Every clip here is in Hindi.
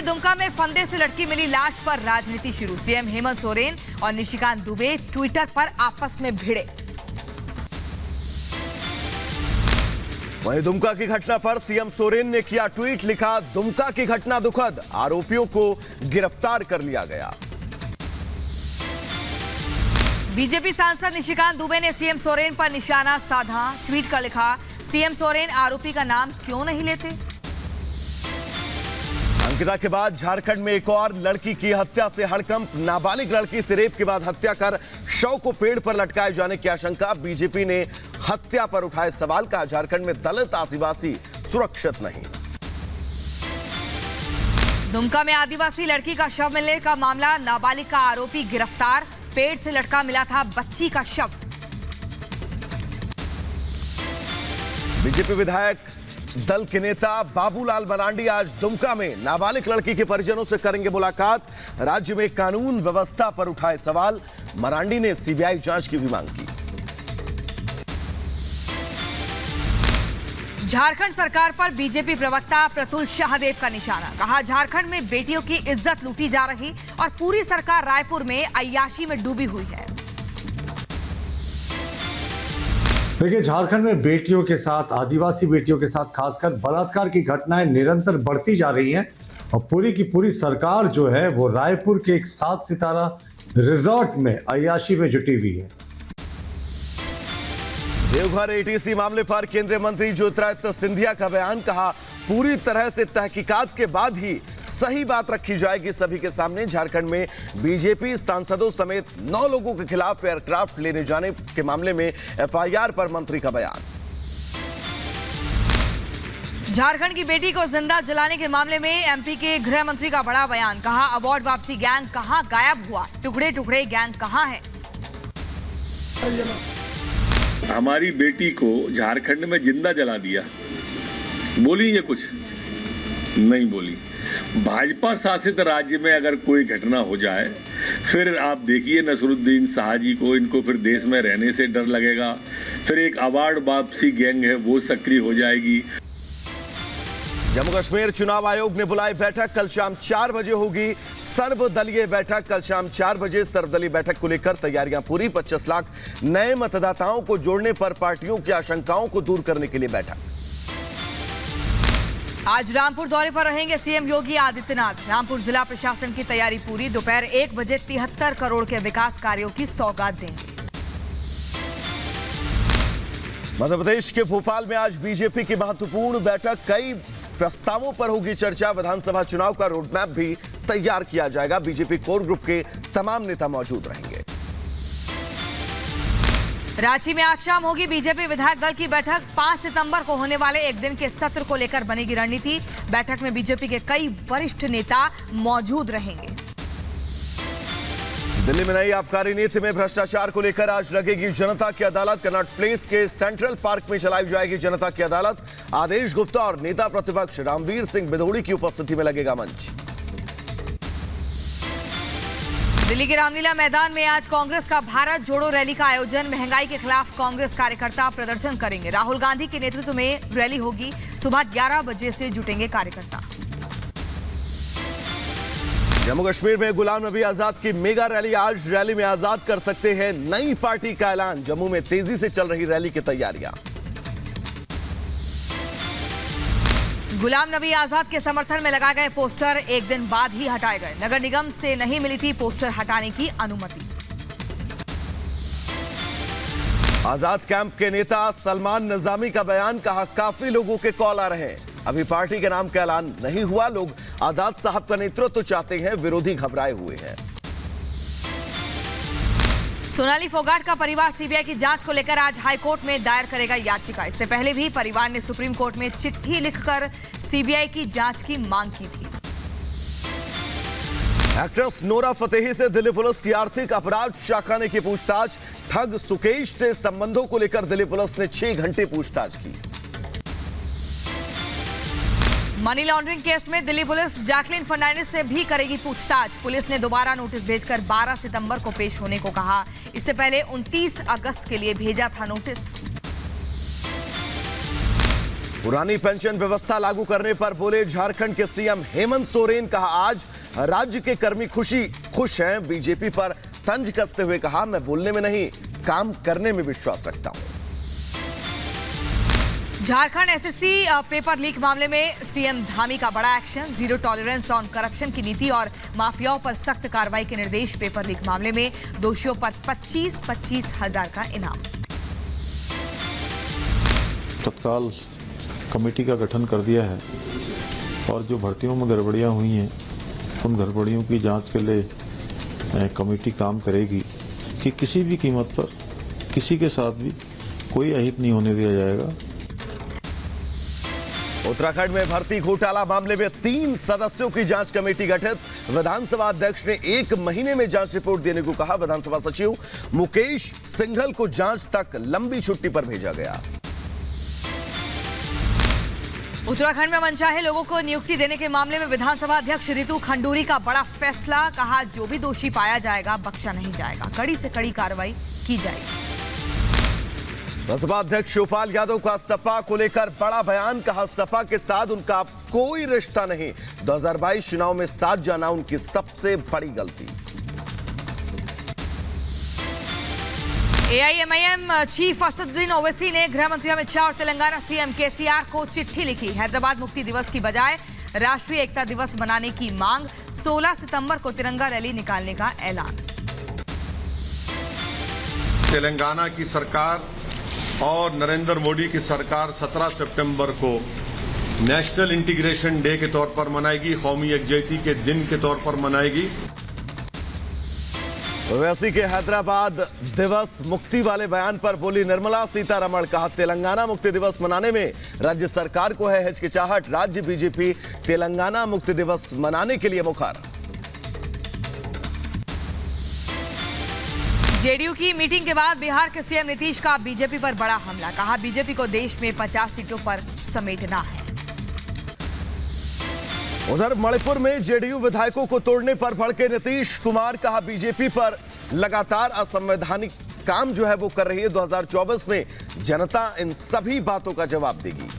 दुमका में फंदे से लटकी मिली लाश पर राजनीति शुरू। सीएम हेमंत सोरेन और निशिकांत दुबे ट्विटर पर आपस में भिड़े। वहीं दुमका की घटना पर सीएम सोरेन ने किया ट्वीट, लिखा दुमका की घटना दुखद, आरोपियों को गिरफ्तार कर लिया गया। बीजेपी सांसद निशिकांत दुबे ने सीएम सोरेन पर निशाना साधा। ट्वीट कर लिखा, सीएम सोरेन आरोपी का नाम क्यों नहीं लेते। अंकिता के बाद झारखंड में एक और लड़की की हत्या से हड़कंप। नाबालिग लड़की से रेप के बाद हत्या कर शव को पेड़ पर लटकाए जाने की आशंका। बीजेपी ने हत्या पर उठाए सवाल, कहा झारखंड में दलित आदिवासी सुरक्षित नहीं। दुमका में आदिवासी लड़की का शव मिलने का मामला, नाबालिग का आरोपी गिरफ्तार। पेड़ से लटका मिला था बच्ची का शव। बीजेपी विधायक दल के नेता बाबूलाल मरांडी आज दुमका में नाबालिग लड़की के परिजनों से करेंगे मुलाकात। राज्य में कानून व्यवस्था पर उठाए सवाल। मरांडी ने सीबीआई जांच की भी मांग की। झारखंड सरकार पर बीजेपी प्रवक्ता प्रतुल शाहदेव का निशाना, कहा झारखंड में बेटियों की इज्जत लूटी जा रही और पूरी सरकार रायपुर में अय्याशी में डूबी हुई है। देखिए, झारखंड में बेटियों के साथ, आदिवासी बेटियों के साथ खासकर बलात्कार की घटनाएं निरंतर बढ़ती जा रही हैं और पूरी की पूरी सरकार जो है वो रायपुर के एक 7 सितारा रिजॉर्ट में अय्याशी में जुटी हुई है। देवघर एटीसी मामले पर केंद्रीय मंत्री ज्योतिरादित्य सिंधिया का बयान, कहा पूरी तरह से तहकीकात के बाद ही सही बात रखी जाएगी सभी के सामने। झारखंड में बीजेपी सांसदों समेत 9 लोगों के खिलाफ एयरक्राफ्ट लेने जाने के मामले में एफआईआर पर मंत्री का बयान। झारखंड की बेटी को जिंदा जलाने के मामले में एमपी के गृह मंत्री का बड़ा बयान, कहा अवार्ड वापसी गैंग कहां गायब हुआ, टुकड़े टुकड़े गैंग कहां है। हमारी बेटी को झारखंड में जिंदा जला दिया, बोली ये कुछ नहीं बोली। भाजपा शासित राज्य में अगर कोई घटना हो जाए, फिर आप देखिए नसरुद्दीन शाह जी को, इनको फिर देश में रहने से डर लगेगा, फिर एक अवार्ड वापसी गैंग है वो सक्रिय हो जाएगी। जम्मू कश्मीर चुनाव आयोग ने बुलाई बैठक, कल शाम 4 बजे होगी सर्वदलीय बैठक। कल शाम 4 बजे सर्वदलीय बैठक को लेकर तैयारियां पूरी। 25 लाख नए मतदाताओं को जोड़ने पर पार्टियों की आशंकाओं को दूर करने के लिए बैठक। आज रामपुर दौरे पर रहेंगे सीएम योगी आदित्यनाथ। रामपुर जिला प्रशासन की तैयारी पूरी। दोपहर 1 बजे 73 करोड़ के विकास कार्यों की सौगात देंगे। मध्य प्रदेश के भोपाल में आज बीजेपी की महत्वपूर्ण बैठक, कई प्रस्तावों पर होगी चर्चा। विधानसभा चुनाव का रोडमैप भी तैयार किया जाएगा। बीजेपी कोर ग्रुप के तमाम नेता मौजूद रहेंगे। रांची में आज शाम होगी बीजेपी विधायक दल की बैठक। 5 सितंबर को होने वाले एक दिन के सत्र को लेकर बनेगी रणनीति। बैठक में बीजेपी के कई वरिष्ठ नेता मौजूद रहेंगे। दिल्ली में नई आबकारी नीति में भ्रष्टाचार को लेकर आज लगेगी जनता की अदालत। कनॉट प्लेस के सेंट्रल पार्क में चलाई जाएगी जनता की अदालत। आदेश गुप्ता और नेता प्रतिपक्ष रामवीर सिंह बिधोड़ी की उपस्थिति में लगेगा मंच। दिल्ली के रामलीला मैदान में आज कांग्रेस का भारत जोड़ो रैली का आयोजन। महंगाई के खिलाफ कांग्रेस कार्यकर्ता प्रदर्शन करेंगे। राहुल गांधी के नेतृत्व में रैली होगी। सुबह 11 बजे से जुटेंगे कार्यकर्ता। जम्मू कश्मीर में गुलाम नबी आजाद की मेगा रैली आज। रैली में आजाद कर सकते हैं नई पार्टी का ऐलान। जम्मू में तेजी से चल रही रैली की तैयारियां। गुलाम नबी आजाद के समर्थन में लगाए गए पोस्टर एक दिन बाद ही हटाए गए। नगर निगम से नहीं मिली थी पोस्टर हटाने की अनुमति। आजाद कैंप के नेता सलमान निजामी का बयान, कहा काफी लोगों के कॉल आ रहे हैं, अभी पार्टी के नाम का ऐलान नहीं हुआ। लोग आजाद साहब का नेतृत्व चाहते हैं, विरोधी घबराए हुए हैं। सोनाली फोगाट का परिवार सीबीआई की जांच को लेकर आज हाईकोर्ट में दायर करेगा याचिका। इससे पहले भी परिवार ने सुप्रीम कोर्ट में चिट्ठी लिखकर सीबीआई की जांच की मांग की थी। एक्ट्रेस नोरा फतेही से दिल्ली पुलिस की आर्थिक अपराध शाखा ने की पूछताछ। ठग सुकेश से संबंधों को लेकर दिल्ली पुलिस ने 6 घंटे पूछताछ की। मनी लॉन्ड्रिंग केस में दिल्ली पुलिस जैकलिन फर्नांडिस से भी करेगी पूछताछ। पुलिस ने दोबारा नोटिस भेजकर 12 सितंबर को पेश होने को कहा। इससे पहले 29 अगस्त के लिए भेजा था नोटिस। पुरानी पेंशन व्यवस्था लागू करने पर बोले झारखंड के सीएम हेमंत सोरेन। कहा आज राज्य के कर्मी खुश हैं। बीजेपी पर तंज कसते हुए कहा मैं बोलने में नहीं काम करने में विश्वास रखता हूं। झारखंड एसएससी पेपर लीक मामले में सीएम धामी का बड़ा action. Zero tolerance on corruption की नीति और माफियाओं पर सख्त कार्रवाई के निर्देश। पेपर लीक मामले में दोषियों पर 25-25 हजार का इनाम। तत्काल कमेटी का गठन कर दिया है और जो भर्तियों में गड़बड़ियां हुई हैं उन गड़बड़ियों की जांच के लिए कमेटी काम करेगी कि किसी भी कीमत पर किसी के साथ भी कोई अहित नहीं होने दिया जाएगा। उत्तराखंड में भर्ती घोटाला मामले में 3 सदस्यों की जांच कमेटी गठित। विधानसभा अध्यक्ष ने 1 महीने में जांच रिपोर्ट देने को कहा। विधानसभा सचिव मुकेश सिंघल को जांच तक लंबी छुट्टी पर भेजा गया। उत्तराखंड में मनचाहे लोगों को नियुक्ति देने के मामले में विधानसभा अध्यक्ष रितु खंडूरी का बड़ा फैसला। कहा जो भी दोषी पाया जाएगा बख्शा नहीं जाएगा, कड़ी से कड़ी कार्रवाई की जाएगी। बसपा अध्यक्ष शिवपाल यादव का सपा को लेकर बड़ा बयान। कहा सपा के साथ उनका कोई रिश्ता नहीं। 2022 चुनाव में साथ जाना उनकी सबसे बड़ी गलती। एआईएमआईएम चीफ असदुद्दीन ओवैसी ने गृह मंत्री अमित शाह और तेलंगाना सीएम केसीआर को चिट्ठी लिखी। हैदराबाद मुक्ति दिवस की बजाय राष्ट्रीय एकता दिवस मनाने की मांग। 16 सितंबर को तिरंगा रैली निकालने का ऐलान। तेलंगाना की सरकार और नरेंद्र मोदी की सरकार 17 सितंबर को नेशनल इंटीग्रेशन डे के तौर पर मनाएगी, कौमी यकजहती के दिन के तौर पर मनाएगी। ओवैसी के हैदराबाद दिवस मुक्ति वाले बयान पर बोली निर्मला सीतारमण। कहा तेलंगाना मुक्ति दिवस मनाने में राज्य सरकार को है हिचकिचाहट। राज्य बीजेपी तेलंगाना मुक्ति दिवस मनाने के लिए मुखर। जेडीयू की मीटिंग के बाद बिहार के सीएम नीतीश का बीजेपी पर बड़ा हमला। कहा बीजेपी को देश में 50 सीटों पर समेटना है। उधर मणिपुर में जेडीयू विधायकों को तोड़ने पर भड़के नीतीश कुमार। कहा बीजेपी पर लगातार असंवैधानिक काम जो है वो कर रही है। 2024 में जनता इन सभी बातों का जवाब देगी।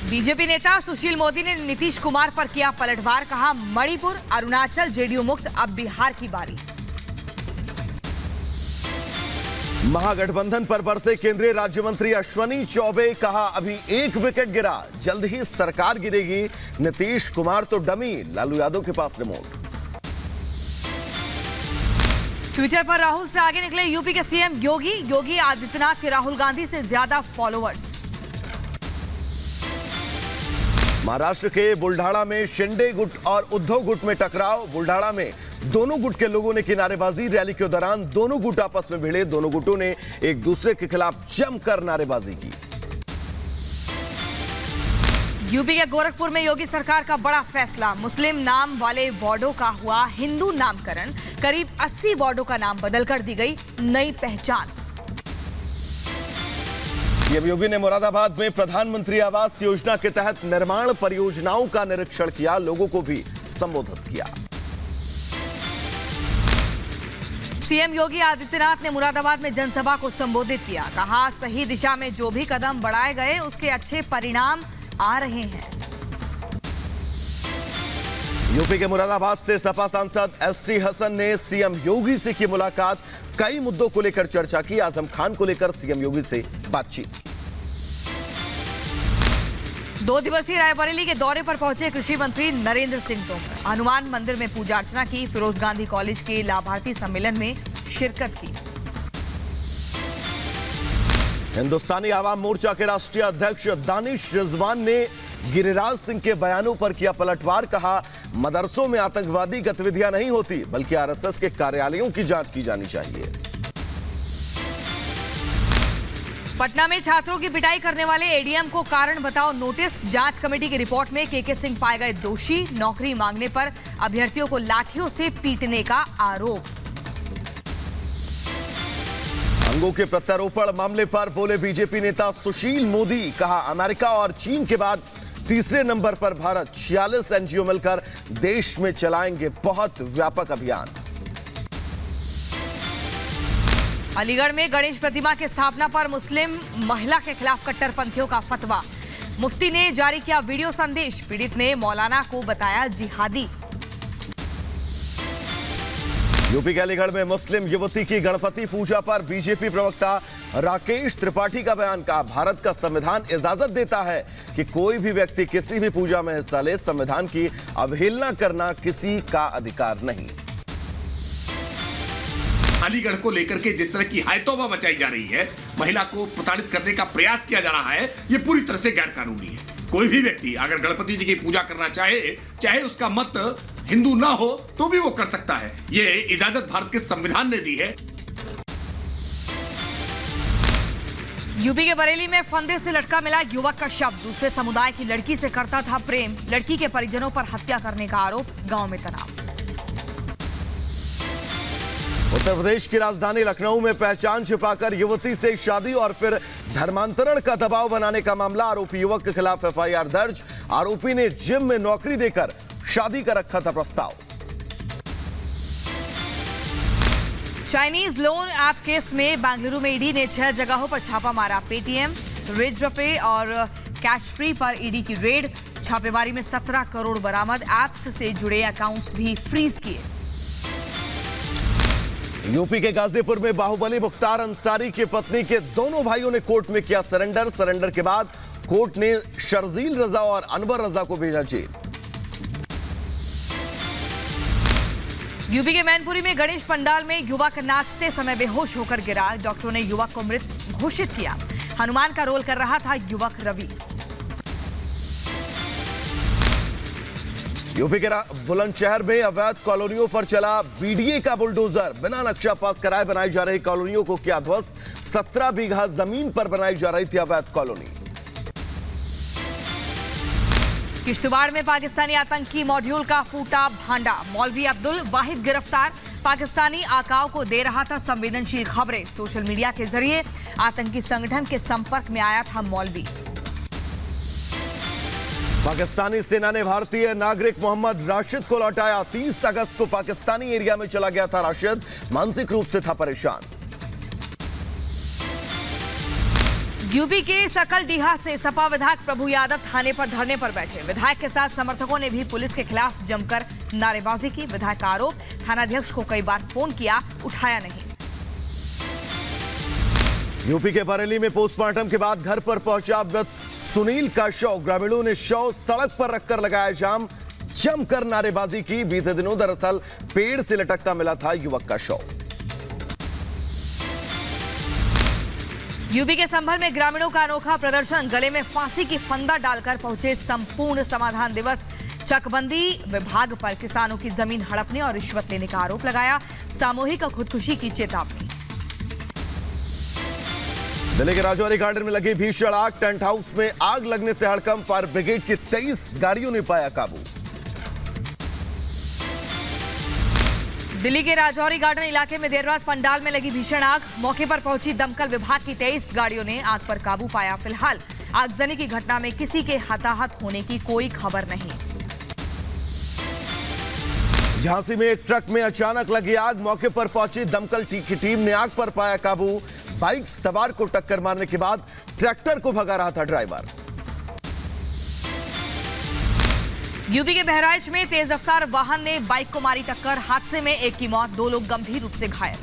बीजेपी नेता सुशील मोदी ने नीतीश कुमार पर किया पलटवार। कहा मणिपुर अरुणाचल जेडीयू मुक्त, अब बिहार की बारी। महागठबंधन पर बरसे केंद्रीय राज्य मंत्री अश्विनी चौबे। कहा अभी 1 विकेट गिरा, जल्द ही सरकार गिरेगी। नीतीश कुमार तो डमी, लालू यादव के पास रिमोट। ट्विटर पर राहुल से आगे निकले यूपी के सीएम योगी आदित्यनाथ के राहुल गांधी से ज्यादा फॉलोअर्स। महाराष्ट्र के बुल्ढाणा में शिंदे गुट और उद्धव गुट में टकराव। बुल्ढाणा में दोनों गुट के लोगों ने किनारेबाजी। रैली के दौरान दोनों गुट आपस में भिड़े। दोनों गुटों ने एक दूसरे के खिलाफ जमकर नारेबाजी की। यूपी के गोरखपुर में योगी सरकार का बड़ा फैसला। मुस्लिम नाम वाले वार्डों का हुआ हिंदू नामकरण। करीब 80 वार्डों का नाम बदलकर दी गई नई पहचान। सीएम योगी ने मुरादाबाद में प्रधानमंत्री आवास योजना के तहत निर्माण परियोजनाओं का निरीक्षण किया। लोगों को भी संबोधित किया। सीएम योगी आदित्यनाथ ने मुरादाबाद में जनसभा को संबोधित किया। कहा सही दिशा में जो भी कदम बढ़ाए गए उसके अच्छे परिणाम आ रहे हैं। यूपी के मुरादाबाद से सपा सांसद एसटी हसन ने सीएम योगी से की मुलाकात। कई मुद्दों को लेकर चर्चा की। आजम खान को लेकर सीएम योगी से बातचीत। 2 दिवसीय रायबरेली के दौरे पर पहुंचे कृषि मंत्री नरेंद्र सिंह तोमर। हनुमान मंदिर में पूजा अर्चना की। फिरोज गांधी कॉलेज के लाभार्थी सम्मेलन में शिरकत की। हिंदुस्तानी आवाम मोर्चा के राष्ट्रीय अध्यक्ष दानिश रिजवान ने गिरिराज सिंह के बयानों पर किया पलटवार। कहा मदरसों में आतंकवादी गतिविधियां नहीं होती बल्कि आरएसएस के कार्यालयों की जांच की जानी चाहिए। पटना में छात्रों की पिटाई करने वाले एडीएम को कारण बताओ नोटिस। जांच कमेटी की रिपोर्ट में केके सिंह पाए गए दोषी। नौकरी मांगने पर अभ्यर्थियों को लाठियों से पीटने का आरोप। अंगों के प्रत्यारोपण मामले पर बोले बीजेपी नेता सुशील मोदी। कहा अमेरिका और चीन के बाद तीसरे नंबर पर भारत। 46 एनजीओ मिलकर देश में चलाएंगे बहुत व्यापक अभियान। अलीगढ़ में गणेश प्रतिमा की स्थापना पर मुस्लिम महिला के खिलाफ कट्टरपंथियों का फतवा। मुफ्ती ने जारी किया वीडियो संदेश। पीड़ित ने मौलाना को बताया जिहादी। यूपी के अलीगढ़ में मुस्लिम युवती की गणपति पूजा पर बीजेपी प्रवक्ता राकेश त्रिपाठी का बयान। कहा, भारत का संविधान इजाजत देता है कि कोई भी व्यक्ति किसी भी पूजा में हिस्सा ले। संविधान की अवहेलना करना किसी का अधिकार नहीं। अलीगढ़ को लेकर के जिस तरह की हायतौबा मचाई जा रही है, महिला को प्रताड़ित करने का प्रयास किया जा रहा है, ये पूरी तरह से गैर कानूनी है। कोई भी व्यक्ति अगर गणपति जी की पूजा करना चाहे उसका मत हिंदू ना हो तो भी वो कर सकता है। ये इजाजत भारत के संविधान ने दी है। यूपी के बरेली में फंदे से लटका मिला युवक का शव। दूसरे समुदाय की लड़की से करता था प्रेम। लड़की के परिजनों पर हत्या करने का आरोप। गांव में तनाव। उत्तर प्रदेश की राजधानी लखनऊ में पहचान छिपाकर युवती से शादी और फिर धर्मांतरण का दबाव बनाने का मामला। आरोपी युवक के खिलाफ एफआईआर दर्ज। आरोपी ने जिम में नौकरी देकर शादी का रखा था प्रस्ताव। चाइनीज लोन ऐप केस में बेंगलुरु में ईडी ने 6 जगहों पर छापा मारा। पेटीएम, रिजरपे और कैश फ्री पर ईडी की रेड। छापेमारी में 17 करोड़ बरामद। ऐप्स से जुड़े अकाउंट्स भी फ्रीज किए। यूपी के गाजीपुर में बाहुबली मुख्तार अंसारी की पत्नी के दोनों भाइयों ने कोर्ट में किया सरेंडर। सरेंडर के बाद कोर्ट ने शर्जील रजा और अनवर रजा को भेजा जेल। यूपी के मैनपुरी में गणेश पंडाल में युवक नाचते समय बेहोश होकर गिरा। डॉक्टरों ने युवक को मृत घोषित किया। हनुमान का रोल कर रहा था युवक रवि। यूपी के बुलंदशहर में अवैध कॉलोनियों पर चला बीडीए का बुलडोजर। बिना नक्शा पास कराए बनाई जा रही कॉलोनियों को किया ध्वस्त। 17 बीघा जमीन पर बनाई जा रही थी अवैध कॉलोनी। किश्तवाड़ में पाकिस्तानी आतंकी मॉड्यूल का फूटा भांडा। मौलवी अब्दुल वाहिद गिरफ्तार। पाकिस्तानी आकाओं को दे रहा था संवेदनशील खबरें। सोशल मीडिया के जरिए आतंकी संगठन के संपर्क में आया था मौलवी। पाकिस्तानी सेना ने भारतीय नागरिक मोहम्मद राशिद को लौटाया। 30 अगस्त को पाकिस्तानी एरिया में चला गया था राशिद। मानसिक रूप से था परेशान। यूपी के सकलडीहा से सपा विधायक प्रभु यादव थाने पर धरने पर बैठे। विधायक के साथ समर्थकों ने भी पुलिस के खिलाफ जमकर नारेबाजी की। विधायक का आरोप, थानाध्यक्ष को कई बार फोन किया, उठाया नहीं। यूपी के बरेली में पोस्टमार्टम के बाद घर पर पहुंचा मृत सुनील का शव। ग्रामीणों ने शव सड़क पर रखकर लगाया जाम। जमकर नारेबाजी की। बीते दिनों दरअसल पेड़ से लटकता मिला था युवक का शव। यूपी के संभल में ग्रामीणों का अनोखा प्रदर्शन। गले में फांसी की फंदा डालकर पहुंचे संपूर्ण समाधान दिवस। चकबंदी विभाग पर किसानों की जमीन हड़पने और रिश्वत लेने का आरोप लगाया। सामूहिक खुदकुशी की चेतावनी। दिल्ली के राजौरी गार्डन में लगी भीषण आग। टेंट हाउस में आग लगने से हड़कंप। फायर ब्रिगेड की 23 गाड़ियों ने पाया काबू। दिल्ली के राजौरी गार्डन इलाके में देर रात पंडाल में लगी भीषण आग। मौके पर पहुंची दमकल विभाग की 23 गाड़ियों ने आग पर काबू पाया। फिलहाल आगजनी की घटना में किसी के हताहत होने की कोई खबर नहीं। झांसी में एक ट्रक में अचानक लगी आग। मौके पर पहुंची दमकल की टीम ने आग पर पाया काबू। बाइक सवार को टक्कर मारने के बाद ट्रैक्टर को भगा रहा था ड्राइवर। यूपी के बहराइच में तेज रफ्तार वाहन ने बाइक को मारी टक्कर। हादसे में एक की मौत, 2 लोग गंभीर रूप से घायल।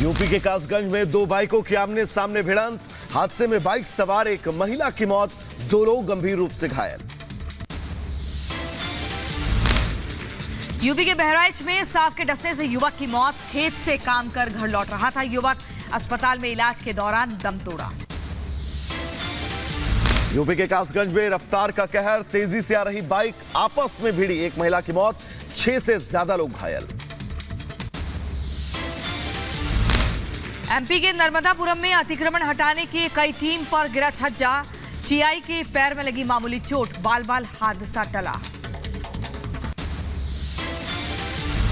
यूपी के कासगंज में 2 बाइकों की आमने सामने भिड़ंत। हादसे में बाइक सवार एक महिला की मौत, 2 लोग गंभीर रूप से घायल। यूपी के बहराइच में सांप के डसने से युवक की मौत। खेत से काम कर घर लौट रहा था युवक। अस्पताल में इलाज के दौरान दम तोड़ा। यूपी के कासगंज में रफ्तार का कहर। तेजी से आ रही बाइक आपस में भिड़ी। एक महिला की मौत, 6 से ज्यादा लोग घायल। एमपी के नर्मदापुरम में अतिक्रमण हटाने की कई टीम पर गिरा छज्जा। टीआई के पैर में लगी मामूली चोट। बाल बाल हादसा टला।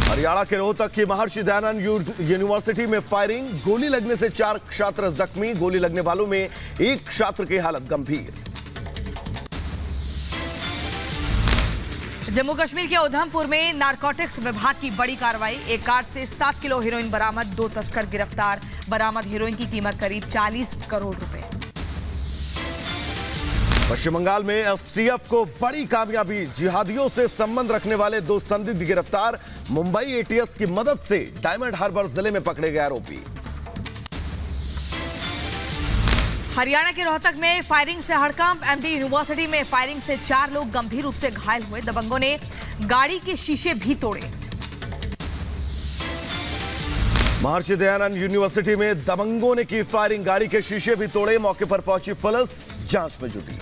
हरियाणा के रोहतक की महर्षि दयानंद यूनिवर्सिटी में फायरिंग। गोली लगने से 4 छात्र जख्मी। गोली लगने वालों में एक छात्र की हालत गंभीर। जम्मू कश्मीर के उधमपुर में नारकोटिक्स विभाग की बड़ी कार्रवाई। एक कार से 7 किलो हेरोइन बरामद, 2 तस्कर गिरफ्तार। बरामद हेरोइन की कीमत करीब 40 करोड़ रुपए। पश्चिम बंगाल में एसटीएफ को बड़ी कामयाबी, जिहादियों से संबंध रखने वाले 2 संदिग्ध गिरफ्तार। मुंबई एटीएस की मदद से डायमंड हार्बर जिले में पकड़े गए आरोपी। हरियाणा के रोहतक में फायरिंग से हड़कंप। एमडी यूनिवर्सिटी में फायरिंग से 4 लोग गंभीर रूप से घायल हुए। दबंगों ने गाड़ी के शीशे भी तोड़े। महर्षि दयानंद यूनिवर्सिटी में दबंगों ने की फायरिंग, गाड़ी के शीशे भी तोड़े। मौके पर पहुंची पुलिस जांच में जुटी।